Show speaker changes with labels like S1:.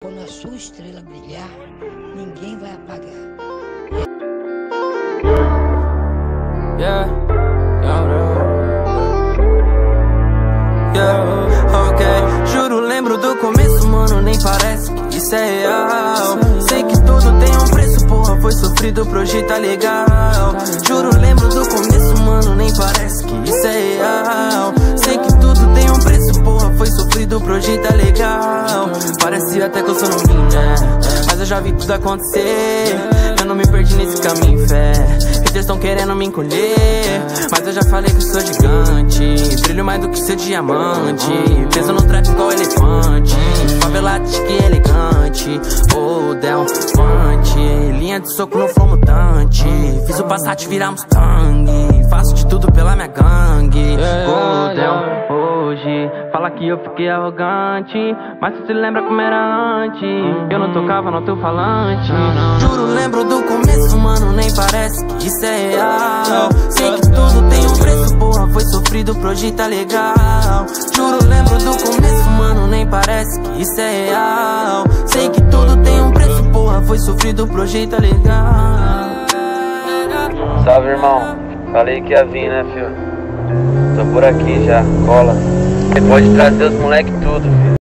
S1: Quando a sua estrela brilhar, ninguém vai apagar.
S2: Yeah, ok. Juro, lembro do começo, mano, nem parece que isso é real. Sei que tudo tem um preço, porra, foi sofrido pra hoje tá legal. Juro, lembro do começo, mano, nem parece que isso é real. Sei que tudo tem um preço, porra, foi sofrido pra hoje tá legal. Parece até que eu sou novinho, né? Mas eu já vi tudo acontecer. Eu não me perdi nesse caminho, fé. Haters tão querendo me encolher, mas eu já falei que eu sou gigante. Brilho mais do que seu diamante. Peso no trap igual elefante. Favelado que elegante. Oh, Del Fante. Linha de soco no flow mutante. Fiz o Passat virar Mustang. Faço de tudo pela minha gangue. Oh, Del, hoje fala que eu fiquei arrogante, mas tu se lembra como era antes. Eu não tocava no teu falante. Juro, lembro do começo, mano, nem parece que isso é real. Sei que tudo tem um preço, porra, foi sofrido pra hoje tá legal. Juro, lembro do começo, mano, nem parece que isso é real. Sei que tudo tem um preço, porra, foi sofrido pra hoje tá legal.
S3: Salve, irmão. Falei que ia vir, né, filho? Tô por aqui já, cola. Você pode trazer os moleque tudo, filho.